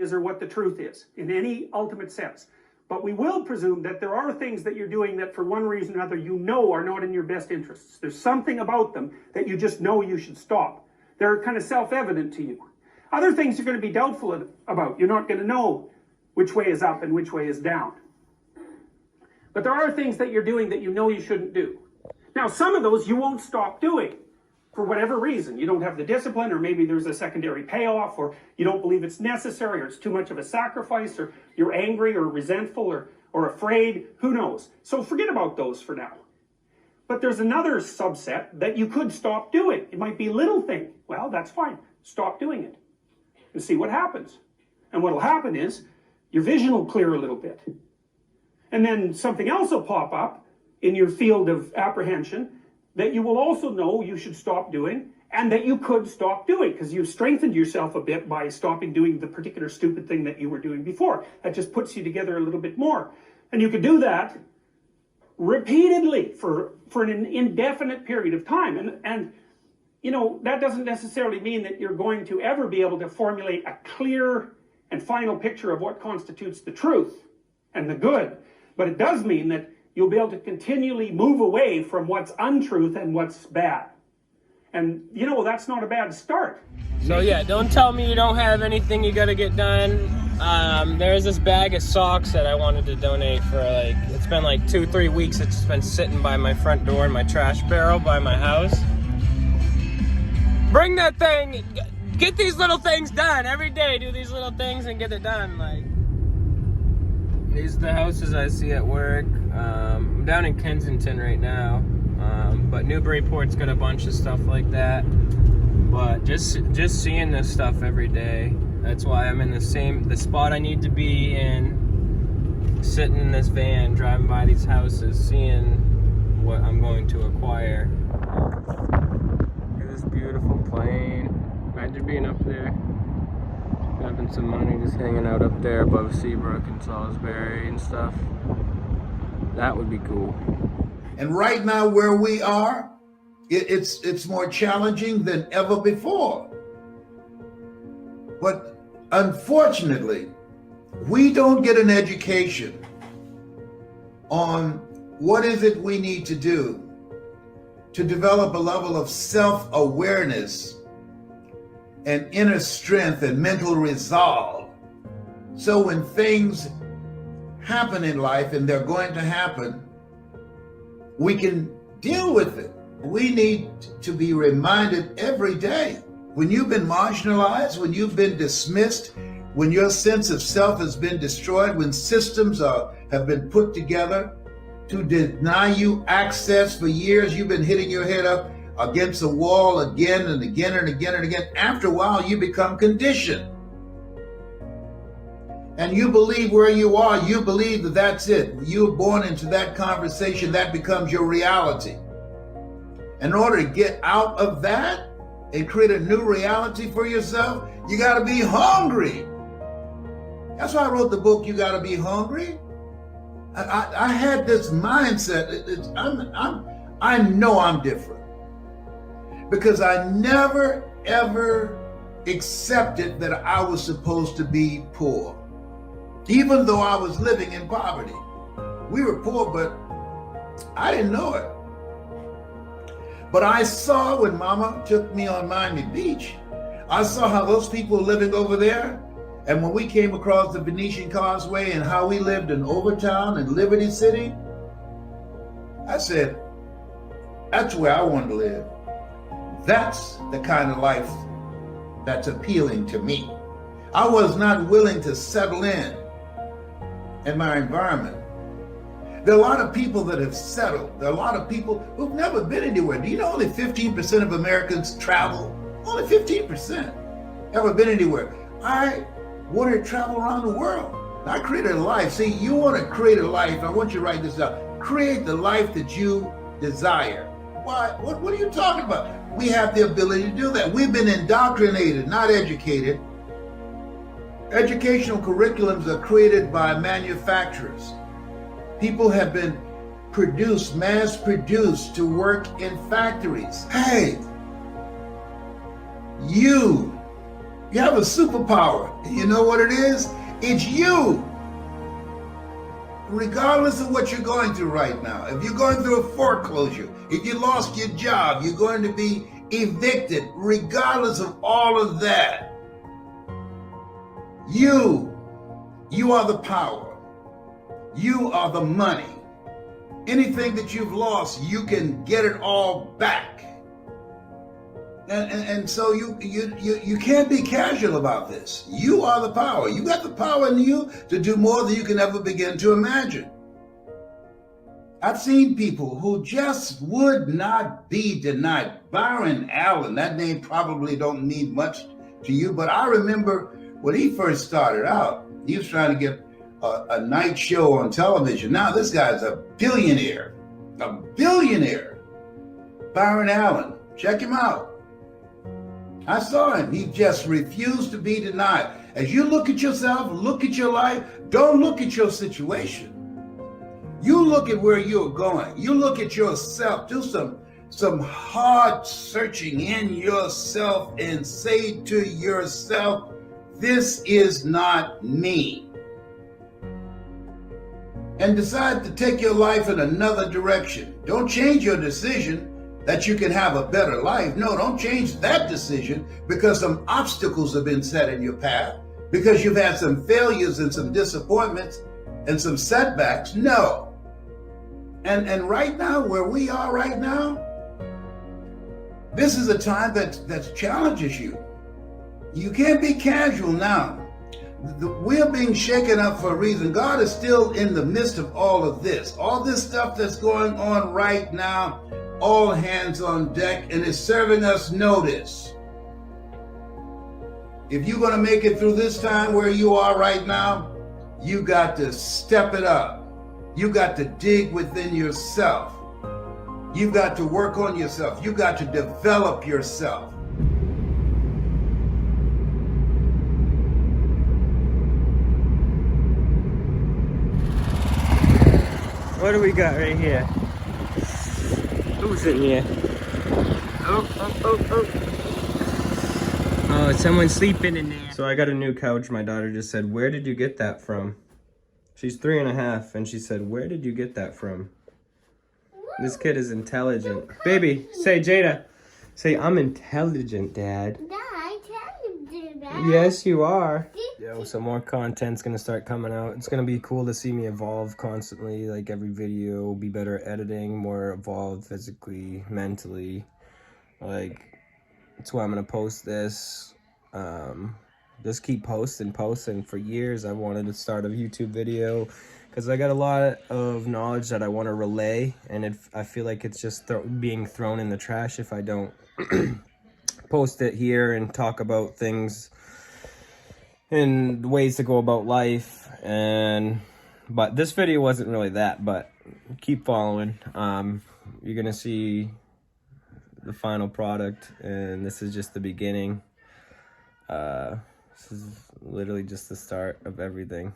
is or what the truth is in any ultimate sense. But we will presume that there are things that you're doing that for one reason or another you know are not in your best interests. There's something about them that you just know you should stop. They're kind of self-evident to you. Other things you're going to be doubtful about. You're not going to know which way is up and which way is down. But there are things that you're doing that you know you shouldn't do. Now, some of those you won't stop doing for whatever reason. You don't have the discipline, or maybe there's a secondary payoff, or you don't believe it's necessary, or it's too much of a sacrifice, or you're angry or resentful or afraid. Who knows? So forget about those for now. But there's another subset that you could stop doing. It might be a little thing. Well, that's fine. Stop doing it and see what happens. And what will happen is your vision will clear a little bit. And then something else will pop up in your field of apprehension that you will also know you should stop doing, and that you could stop doing, because you've strengthened yourself a bit by stopping doing the particular stupid thing that you were doing before. That just puts you together a little bit more. And you could do that repeatedly for an indefinite period of time. And you know, that doesn't necessarily mean that you're going to ever be able to formulate a clear and final picture of what constitutes the truth and the good. But it does mean that you'll be able to continually move away from what's untruth and what's bad. And, you know, that's not a bad start. So yeah, don't tell me you don't have anything you gotta get done. There's this bag of socks that I wanted to donate for, like, it's been like 2-3 weeks. It's been sitting by my front door in my trash barrel by my house. Bring that thing, get these little things done every day. Do these little things and get it done. Like, these are the houses I see at work. I'm down in Kensington right now, but Newburyport's got a bunch of stuff like that. But just seeing this stuff every day, that's why I'm in the spot I need to be in, sitting in this van, driving by these houses, seeing what I'm going to acquire. Look at this beautiful plane. Imagine being up there, having some money, just hanging out up there above Seabrook and Salisbury and stuff. That would be cool. And right now where we are, it's more challenging than ever before. But unfortunately, we don't get an education on what is it we need to do to develop a level of self-awareness and inner strength and mental resolve. So when things happen in life, and they're going to happen, we can deal with it. We need to be reminded every day. When you've been marginalized, when you've been dismissed, when your sense of self has been destroyed, when systems have been put together to deny you access for years, you've been hitting your head up against the wall again and again and again and again. After a while, you become conditioned. And you believe where you are, you believe that that's it. You were born into that conversation, that becomes your reality. In order to get out of that and create a new reality for yourself, you gotta be hungry. That's why I wrote the book, You Gotta Be Hungry. I had this mindset, I know I'm different. Because I never, ever accepted that I was supposed to be poor. Even though I was living in poverty. We were poor, but I didn't know it. But I saw when Mama took me on Miami Beach, I saw how those people were living over there. And when we came across the Venetian Causeway and how we lived in Overtown and Liberty City, I said, that's where I want to live. That's the kind of life that's appealing to me. I was not willing to settle in my environment. There are a lot of people that have settled. There are a lot of people who've never been anywhere. Do you know only 15% of Americans travel? Only 15% ever been anywhere. I wanted to travel around the world. I created a life. See, you want to create a life. I want you to write this down. Create the life that you desire. Why? What are you talking about? We have the ability to do that. We've been indoctrinated, not educated. Educational curriculums are created by manufacturers. People have been produced, mass-produced to work in factories. Hey, you You have a superpower. You know what it is? It's you. Regardless of what you're going through right now, if you're going through a foreclosure, if you lost your job, you're going to be evicted, regardless of all of that, you are the power. You are the money. Anything that you've lost, you can get it all back. And so you can't be casual about this. You are the power. You got the power in you to do more than you can ever begin to imagine. I've seen people who just would not be denied. Byron Allen, that name probably don't mean much to you, but I remember when he first started out, he was trying to get a night show on television. Now this guy's a billionaire. A billionaire. Byron Allen, check him out. I saw him. He just refused to be denied. As you look at yourself, look at your life, don't look at your situation. You look at where you're going. You look at yourself. Do some hard searching in yourself and say to yourself, this is not me. And decide to take your life in another direction. Don't change your decision that you can have a better life. No, don't change that decision because some obstacles have been set in your path, because you've had some failures and some disappointments and some setbacks. No. And right now, where we are right now, this is a time that challenges you. You can't be casual now. We're being shaken up for a reason. God is still in the midst of all of this. All this stuff that's going on right now, all hands on deck, and is serving us notice. If you're going to make it through this time where you are right now, you got to step it up. You got to dig within yourself. You got to work on yourself. You got to develop yourself. What do we got right here? Who's in here? Oh, someone's sleeping in there. So I got a new couch. My daughter just said, where did you get that from? She's 3.5, and she said, where did you get that from? This kid is intelligent. Baby, say, Jada, say, I'm intelligent, Dad. Yes, you are. Yo, some more content's gonna start coming out. It's gonna be cool to see me evolve constantly. Like every video, be better at editing, more evolved physically, mentally. Like, that's why I'm gonna post this. Just keep posting. For years, I wanted to start a YouTube video because I got a lot of knowledge that I want to relay, and I feel like it's just being thrown in the trash if I don't post it here and talk about things and ways to go about life. But this video wasn't really that, but keep following. You're gonna see the final product, and this is just the beginning. This is literally just the start of everything.